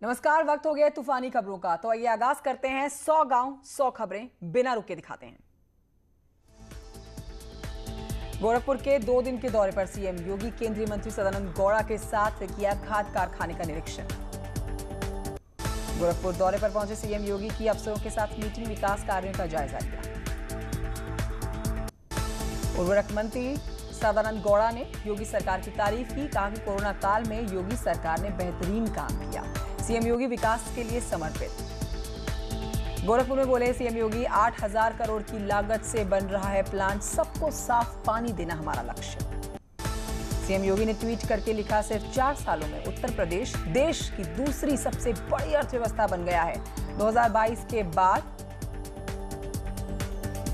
नमस्कार, वक्त हो गया तूफानी खबरों का। तो आइए आगाज करते हैं 100 गांव 100 खबरें बिना रुके दिखाते हैं। गोरखपुर के 2 दिन के दौरे पर सीएम योगी केंद्रीय मंत्री सदानंद गौड़ा के साथ किया खाद कारखाने का निरीक्षण। गोरखपुर दौरे पर पहुंचे सीएम योगी की अफसरों के साथ मीटिंग, विकास कार्यों का जायजा लिया। उर्वरक मंत्री सदानंद गौड़ा ने योगी सरकार की तारीफ की, कहा कि कोरोना काल में योगी सरकार ने बेहतरीन काम किया। सीएम योगी विकास के लिए समर्पित। गोरखपुर में बोले सीएम योगी, 8,000 करोड़ की लागत से बन रहा है प्लांट, सबको साफ पानी देना हमारा लक्ष्य। सीएम योगी ने ट्वीट करके लिखा, सिर्फ 4 सालों में उत्तर प्रदेश देश की दूसरी सबसे बड़ी अर्थव्यवस्था बन गया है। 2022 के बाद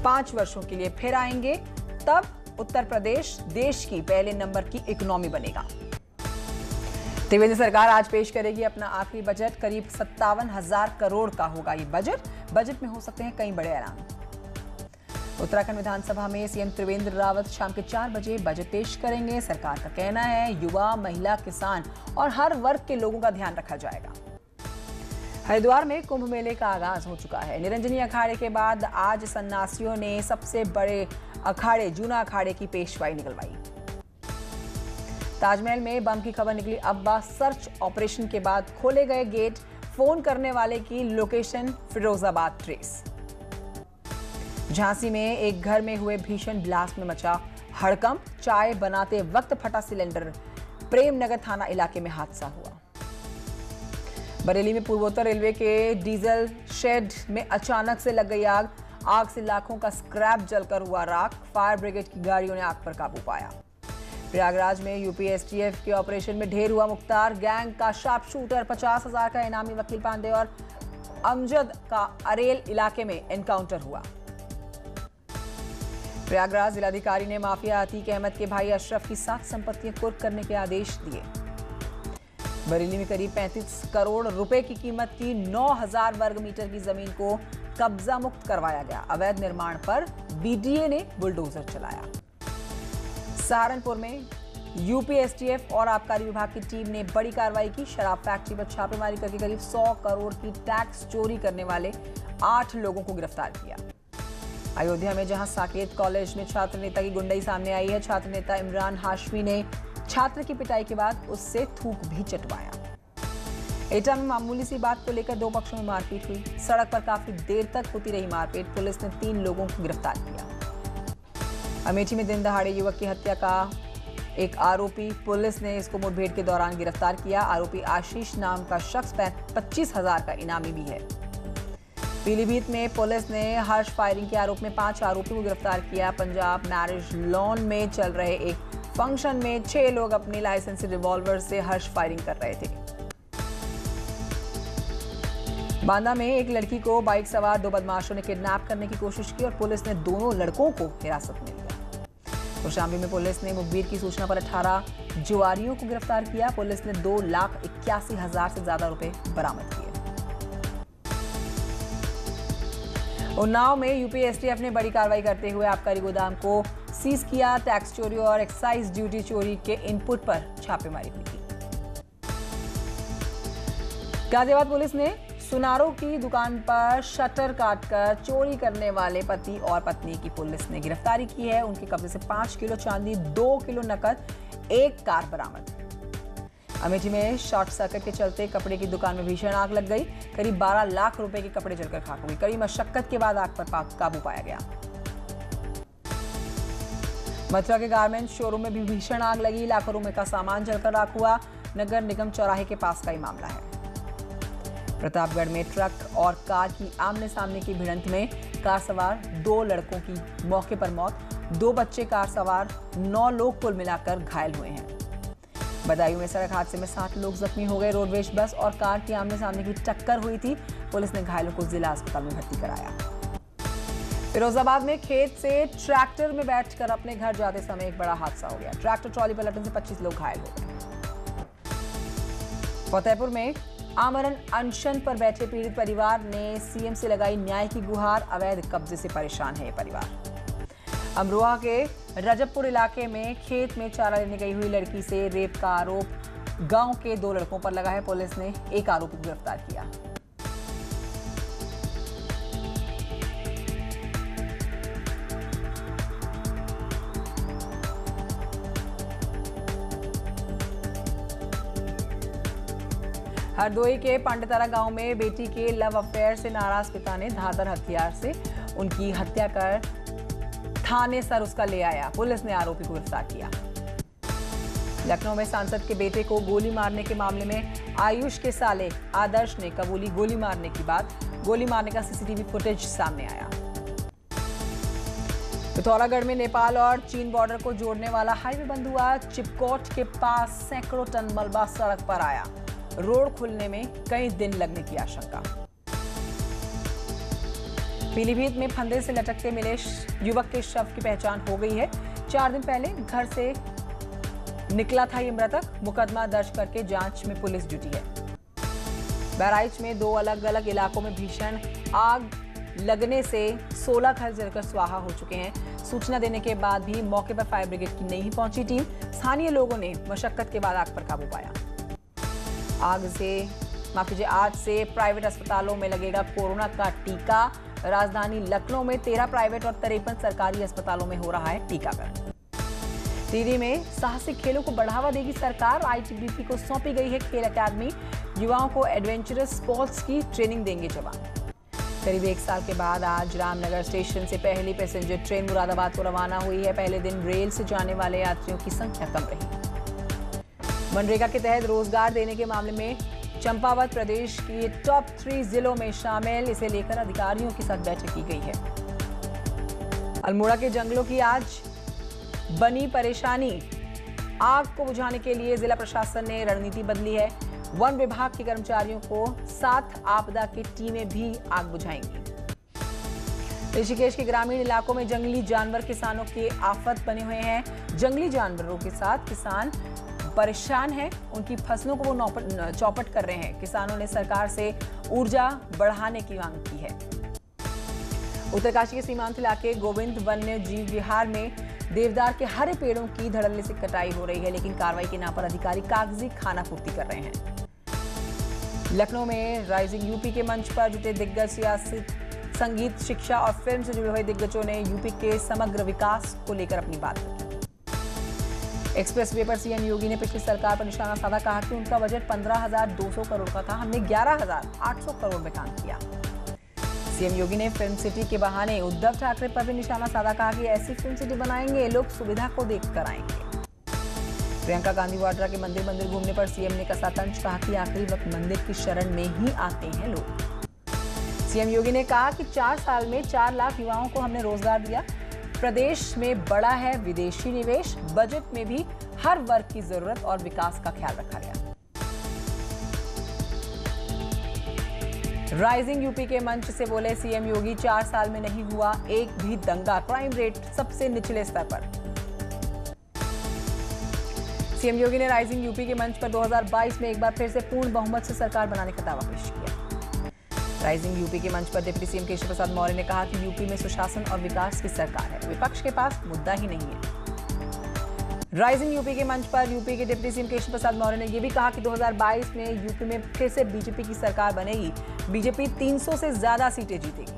5 वर्षों के लिए फिर आएंगे, तब उत्तर प्रदेश देश की पहले नंबर की इकोनॉमी बनेगा। त्रिवेंद्र सरकार आज पेश करेगी अपना आखिरी बजट। करीब 57,000 करोड़ का होगा ये बजट में हो सकते हैं कई बड़े ऐलान। उत्तराखंड विधानसभा में सीएम त्रिवेंद्र रावत शाम के 4 बजे बजट पेश करेंगे। सरकार का कहना है, युवा, महिला, किसान और हर वर्ग के लोगों का ध्यान रखा जाएगा। हरिद्वार में कुंभ मेले का आगाज हो चुका है। निरंजनी अखाड़े के बाद आज सन्यासियों ने सबसे बड़े अखाड़े जूना अखाड़े की पेशवाई निकलवाई। ताजमहल में बम की खबर निकली अफवाह, सर्च ऑपरेशन के बाद खोले गए गेट, फोन करने वाले की लोकेशन फिरोजाबाद ट्रेस। झांसी में एक घर में हुए भीषण ब्लास्ट में मचा हड़कंप, चाय बनाते वक्त फटा सिलेंडर। प्रेमनगर थाना इलाके में हादसा हुआ। बरेली में पूर्वोत्तर रेलवे के डीजल शेड में अचानक से लग गई आग से लाखों का स्क्रैप जलकर हुआ राख। फायर ब्रिगेड की गाड़ियों ने आग पर काबू पाया। प्रयागराज में यूपी एसटीएफ के ऑपरेशन में ढेर हुआ मुख्तार गैंग का शार्प शूटर। 50,000 का इनामी वकील पांडे और अमजद का अरेल इलाके में एनकाउंटर हुआ। प्रयागराज जिलाधिकारी ने माफिया अतीक अहमद के भाई अशरफ की 7 संपत्तियां कुर्क करने के आदेश दिए। बरेली में करीब 35 करोड़ रुपए की कीमत की 9,000 वर्ग मीटर की जमीन को कब्जा मुक्त करवाया गया। अवैध निर्माण पर बीडीए ने बुलडोजर चलाया। सहारनपुर में यूपी एसटीएफ और आबकारी विभाग की टीम ने बड़ी कार्रवाई की। शराब फैक्ट्री पर छापेमारी करके करीब 100 करोड़ की टैक्स चोरी करने वाले 8 लोगों को गिरफ्तार किया। अयोध्या में जहां साकेत कॉलेज में छात्र नेता की गुंडई सामने आई है, छात्र नेता इमरान हाशमी ने छात्र की पिटाई के बाद उससे थूक भी चटवाया। एटा में मामूली सी बात को लेकर 2 पक्षों में मारपीट हुई। सड़क पर काफी देर तक होती रही मारपीट। पुलिस ने 3 लोगों को गिरफ्तार किया। अमेठी में दिन दहाड़े युवक की हत्या का एक आरोपी, पुलिस ने इसको मुठभेड़ के दौरान गिरफ्तार किया। आरोपी आशीष नाम का शख्स 25,000 का इनामी भी है। पीलीभीत में पुलिस ने हर्ष फायरिंग के आरोप में 5 आरोपियों को गिरफ्तार किया। पंजाब मैरिज लॉन में चल रहे एक फंक्शन में 6 लोग अपनी लाइसेंसी रिवॉल्वर से हर्ष फायरिंग कर रहे थे। बांदा में एक लड़की को बाइक सवार 2 बदमाशों ने किडनैप करने की कोशिश की और पुलिस ने दोनों लड़कों को हिरासत में लिया। कौशाम्बी में पुलिस ने मुखबिर की सूचना पर 18 जुआरियों को गिरफ्तार किया। पुलिस ने 2,81,000 से ज्यादा रुपए बरामद किए। उन्नाव में यूपी एसटीएफ ने बड़ी कार्रवाई करते हुए आबकारी गोदाम को सीज किया। टैक्स चोरी और एक्साइज ड्यूटी चोरी के इनपुट पर छापेमारी हुई थी। गाजियाबाद पुलिस ने सुनारों की दुकान पर शटर काटकर चोरी करने वाले पति और पत्नी की पुलिस ने गिरफ्तारी की है। उनके कब्जे से 5 किलो चांदी, 2 किलो नकद, 1 कार बरामद। अमेठी में शॉर्ट सर्किट के चलते कपड़े की दुकान में भीषण आग लग गई। करीब 12 लाख रुपए के कपड़े जलकर खाक हो गए। कड़ी मशक्कत के बाद आग पर काबू पाया गया। मथुरा के गारमेंट शोरूम में भी भीषण आग लगी। लाखों रुपए का सामान जलकर राख हुआ। नगर निगम चौराहे के पास का ही मामला है। प्रतापगढ़ में ट्रक और कार की आमने सामने की भिड़ंत में कार सवार 2 लड़कों की मौके पर मौत। 2 बच्चे, कार सवार 9 लोग कुल मिलाकर घायल हुए हैं। बदायूं में सड़क हादसे में 7 लोग जख्मी हो गए। रोडवेज बस और कार की आमने सामने की टक्कर हुई थी। पुलिस ने घायलों को जिला अस्पताल में भर्ती कराया। फिरोजाबाद में खेत से ट्रैक्टर में बैठकर अपने घर जाते समय एक बड़ा हादसा हो गया। ट्रैक्टर ट्रॉली पलटने से 25 लोग घायल हो गए। फतेहपुर में आमरण अनशन पर बैठे पीड़ित परिवार ने सीएम से लगाई न्याय की गुहार। अवैध कब्जे से परेशान है ये परिवार। अमरोहा के रजबपुर इलाके में खेत में चारा लेने गई हुई लड़की से रेप का आरोप। गांव के 2 लड़कों पर लगा है। पुलिस ने एक आरोपी को गिरफ्तार किया। हरदोई के पांडेतारा गांव में बेटी के लव अफेयर से नाराज पिता ने धारदार हथियार से उनकी हत्या कर थाने सर उसका ले आया। पुलिस ने आरोपी को गिरफ्तार किया। लखनऊ में सांसद के बेटे को गोली मारने के मामले में आयुष के साले आदर्श ने कबूली गोली मारने की बात। गोली मारने का सीसीटीवी फुटेज सामने आया। पिथौरागढ़ में नेपाल और चीन बॉर्डर को जोड़ने वाला हाईवे बंद हुआ। चिपकोट के पास सैकड़ों टन मलबा सड़क पर आया। रोड खुलने में कई दिन लगने की आशंका। पीलीभीत में फंदे से लटकते मिले युवक के शव की पहचान हो गई है। 4 दिन पहले घर से निकला था ये मृतक। मुकदमा दर्ज करके जांच में पुलिस जुटी है। बहराइच में 2 अलग अलग इलाकों में भीषण आग लगने से 16 घर जलकर स्वाहा हो चुके हैं। सूचना देने के बाद भी मौके पर फायर ब्रिगेड की नहीं पहुंची टीम। स्थानीय लोगों ने मशक्कत के बाद आग पर काबू पाया। आज से प्राइवेट अस्पतालों में लगेगा कोरोना का टीका। राजधानी लखनऊ में 13 प्राइवेट और 53 सरकारी अस्पतालों में हो रहा है टीकाकरण। टिहरी में साहसिक खेलों को बढ़ावा देगी सरकार। आईटीबीपी को सौंपी गई है खेल अकादमी। युवाओं को एडवेंचरस स्पोर्ट्स की ट्रेनिंग देंगे जवान। करीब 1 साल के बाद आज रामनगर स्टेशन से पहली पैसेंजर ट्रेन मुरादाबाद को रवाना हुई है। पहले दिन रेल से जाने वाले यात्रियों की संख्या कम रही। मनरेगा के तहत रोजगार देने के मामले में चंपावत प्रदेश की टॉप 3 जिलों में शामिल। इसे लेकर अधिकारियों के साथ बैठक की गई है। अल्मोड़ा के जंगलों की आज बनी परेशानी। आग को बुझाने के लिए जिला प्रशासन ने रणनीति बदली है। वन विभाग के कर्मचारियों को 7 आपदा की टीमें भी आग बुझाएंगी। ऋषिकेश के ग्रामीण इलाकों में जंगली जानवर किसानों के आफत बने हुए हैं। जंगली जानवरों के साथ किसान परेशान हैं। उनकी फसलों को वो चौपट कर रहे हैं। किसानों ने सरकार से ऊर्जा बढ़ाने की मांग की है। उत्तरकाशी के सीमांत इलाके गोविंद वन्य जीव विहार में देवदार के हरे पेड़ों की धड़ल्ले से कटाई हो रही है, लेकिन कार्रवाई के नाम पर अधिकारी कागजी खानापूर्ति कर रहे हैं। लखनऊ में राइजिंग यूपी के मंच पर जुटे दिग्गज सियासत, संगीत, शिक्षा और फिल्म से जुड़े हुए दिग्गजों ने यूपी के समग्र विकास को लेकर अपनी बात रखी। एक्सप्रेस वे पर सीएम योगी ने पिछली सरकार पर निशाना साधा। कहा कि उनका बजट 15,200 करोड़ का था, हमने 11,800 करोड़ में काम किया। सीएम योगी ने फिल्म सिटी के बहाने उद्धव ठाकरे पर भी निशाना साधा। कहा कि ऐसी फिल्म सिटी बनाएंगे, लोग सुविधा को देख कर आएंगे। प्रियंका गांधी वाड्रा के मंदिर मंदिर घूमने पर सीएम ने कसा तंज। कहा कि आखिरी वक्त मंदिर की शरण में ही आते हैं लोग। सीएम योगी ने कहा कि 4 साल में 4 लाख युवाओं को हमने रोजगार दिया। प्रदेश में बड़ा है विदेशी निवेश। बजट में भी हर वर्ग की जरूरत और विकास का ख्याल रखा गया। राइजिंग यूपी के मंच से बोले सीएम योगी, 4 साल में नहीं हुआ एक भी दंगा। क्राइम रेट सबसे निचले स्तर पर। सीएम योगी ने राइजिंग यूपी के मंच पर 2022 में एक बार फिर से पूर्ण बहुमत से सरकार बनाने का दावा पेश किया। राइजिंग यूपी के मंच पर डिप्टी सीएम केशव प्रसाद मौर्य ने कहा कि यूपी में सुशासन और विकास की सरकार है, विपक्ष के पास मुद्दा ही नहीं है। राइजिंग यूपी के मंच पर यूपी के डिप्टी सीएम केशव प्रसाद मौर्य ने यह भी कहा कि 2022 में यूपी में फिर से बीजेपी की सरकार बनेगी। बीजेपी 300 से ज्यादा सीटें जीतेगी।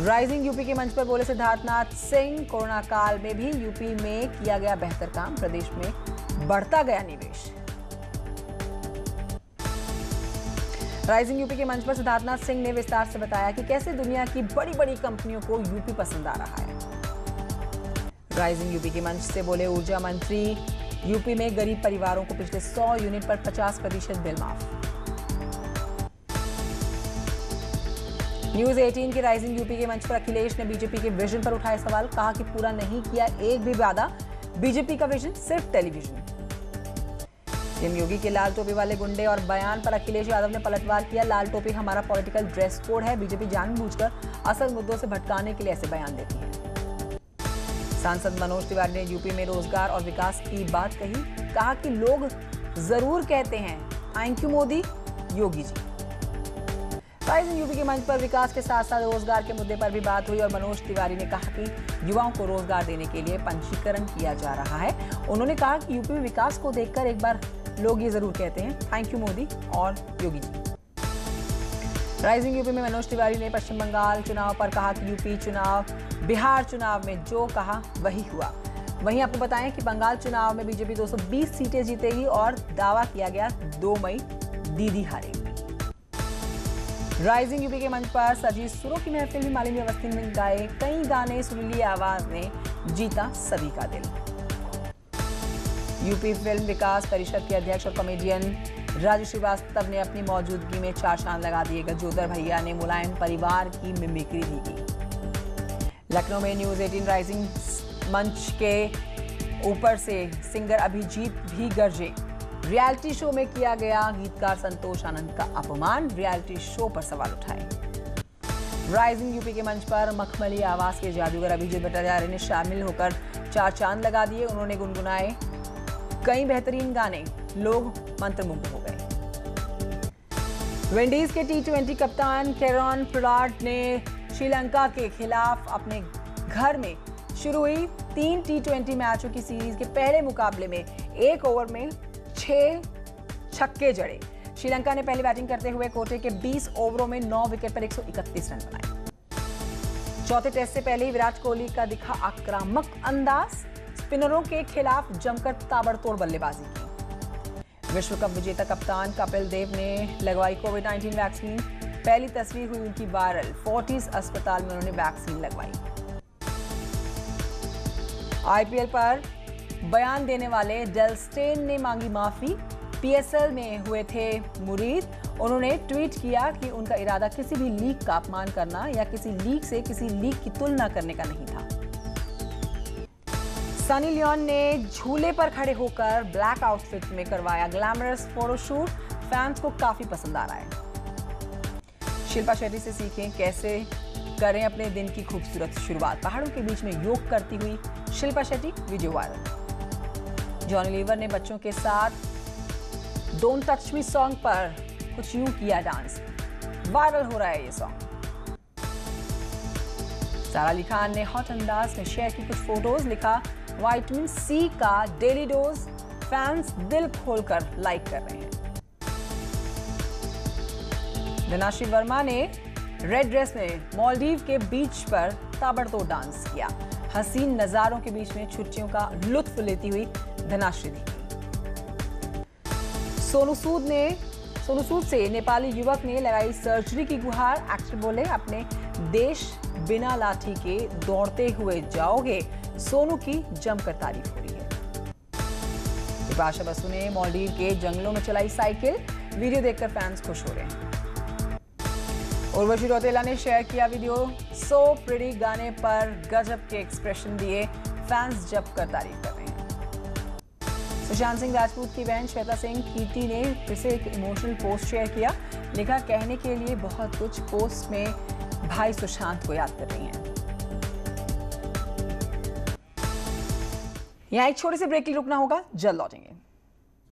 राइजिंग यूपी के मंच पर बोले सिद्धार्थनाथ सिंह, कोरोना काल में भी यूपी में किया गया बेहतर काम, प्रदेश में बढ़ता गया निवेश। राइजिंग यूपी के मंच पर सिद्धार्थनाथ सिंह ने विस्तार से बताया कि कैसे दुनिया की बड़ी बड़ी कंपनियों को यूपी पसंद आ रहा है। राइजिंग यूपी के मंच से बोले ऊर्जा मंत्री, यूपी में गरीब परिवारों को पिछले 100 यूनिट पर 50% बिल माफ। न्यूज 18 के राइजिंग यूपी के मंच पर अखिलेश ने बीजेपी के विजन पर उठाए सवाल। कहा कि पूरा नहीं किया एक भी वादा, बीजेपी का विजन सिर्फ टेलीविजन। सीएम योगी के लाल टोपी वाले गुंडे और बयान पर अखिलेश यादव ने पलटवार किया। लाल टोपी हमारा पॉलिटिकल ड्रेस कोड है। बीजेपी जानबूझकर असल मुद्दों से भटकाने के लिए ऐसे बयान देती है। सांसद मनोज तिवारी ने यूपी में रोजगार और विकास की बात कही। कहा कि लोग जरूर कहते हैं thank you Modi, Yogi ji. Rising UP के मंच पर विकास के साथ साथ रोजगार के मुद्दे पर भी बात हुई और मनोज तिवारी ने कहा कि युवाओं को रोजगार देने के लिए पंजीकरण किया जा रहा है। उन्होंने कहा कि यूपी में विकास को देखकर एक बार लोग ये जरूर कहते हैं, थैंक यू मोदी और योगी जी। राइजिंग यूपी में मनोज तिवारी ने पश्चिम बंगाल चुनाव पर कहा कि यूपी चुनाव बिहार चुनाव में जो कहा वही हुआ। वहीं आपको बताएं कि बंगाल चुनाव में बीजेपी 220 सीटें जीतेगी और दावा किया गया 2 मई दीदी हारेगी। राइजिंग यूपी के मंच पर सजी सुरों की महफिल में मालिनी अवस्थी ने गाए कई गाने, सुरीली आवाज ने जीता सभी का दिल। यूपी फिल्म विकास परिषद के अध्यक्ष और कॉमेडियन राजू श्रीवास्तव ने अपनी मौजूदगी में 4 चांद लगा दिए। गजोदर भैया ने मुलायम परिवार की मिमिक्री भी की। लखनऊ में न्यूज 18 राइजिंग मंच के ऊपर से सिंगर अभिजीत भी गरजे। रियलिटी शो में किया गया गीतकार संतोष आनंद का अपमान, रियलिटी शो पर सवाल उठाए। राइजिंग यूपी के मंच पर मखमली आवाज के जादूगर अभिजीत भट्टाचार्य ने शामिल होकर 4 चांद लगा दिए। उन्होंने गुनगुनाए कई बेहतरीन गाने, लोग मंत्रमुग्ध हो गए। विंडीज के टी20 कप्तान केरन पोलार्ड ने श्रीलंका के खिलाफ अपने घर में शुरू हुई 3 टी20 मैचों की सीरीज के पहले मुकाबले में 1 ओवर में 6 छक्के जड़े। श्रीलंका ने पहले बैटिंग करते हुए कोटे के 20 ओवरों में 9 विकेट पर 131 रन बनाए। चौथे टेस्ट से पहले ही विराट कोहली का दिखा आक्रामक अंदाज, स्पिनरों के खिलाफ जमकर ताबड़तोड़ बल्लेबाजी की। विश्व कप विजेता कप्तान कपिल देव ने लगवाई कोविड-19 वैक्सीन। पहली तस्वीर हुई उनकी वायरल, फोर्टिस अस्पताल में उन्होंने वैक्सीन लगवाई। आईपीएल पर बयान देने वाले डेल स्टेन ने मांगी माफी। पीएसएल में हुए थे मुरीद। उन्होंने ट्वीट किया कि उनका इरादा किसी भी लीग का अपमान करना या किसी लीग से किसी लीग की तुलना करने का नहीं था। सनी लियोन ने झूले पर खड़े होकर ब्लैक आउटफिट में करवाया ग्लैमरस फोटोशूट। फैंस को काफी पसंद आ रहा है। शिल्पा शेट्टी से सीखें कैसे करें अपने दिन की खूबसूरत शुरुआत। पहाड़ों के बीच में योग करती हुई शिल्पा शेट्टी, वीडियो वायरल। जॉनी लीवर ने बच्चों के साथ डोंट टच मी सॉन्ग पर कुछ यूं किया डांस। वायरल हो रहा है ये सॉन्ग। सारा अली खान ने हॉट अंदाज में शेयर की कुछ फोटोज। लिखा विटामिन सी का डेली डोज, फैंस दिल खोलकर लाइक कर रहे हैं। धनाश्री वर्मा ने रेड ड्रेस में मालदीव के बीच पर ताबड़तोड़ डांस किया। हसीन नजारों के बीच में छुट्टियों का लुत्फ लेती हुई धनाश्री दिखी। सोनू सूद से नेपाली युवक ने लगाई सर्जरी की गुहार। एक्टर बोले अपने देश बिना लाठी के दौड़ते हुए जाओगे। सोनू की जमकर तारीफ हो रही है। बिपाशा बसु ने मालदीव के जंगलों में चलाई साइकिल। वीडियो देखकर फैंस खुश हो रहे हैं। उर्वशी रौतेला ने शेयर किया वीडियो। सो प्रिटी गाने पर गजब के एक्सप्रेशन दिए। फैंस जमकर तारीफ कर रहे हैं। सुशांत सिंह राजपूत की बहन श्वेता सिंह कीर्ति ने फिर से एक इमोशनल पोस्ट शेयर किया। लिखा कहने के लिए बहुत कुछ। पोस्ट में भाई सुशांत को याद कर रही हैं। यहाँ एक छोटे से ब्रेक के लिए रुकना होगा, जल्द लौटेंगे।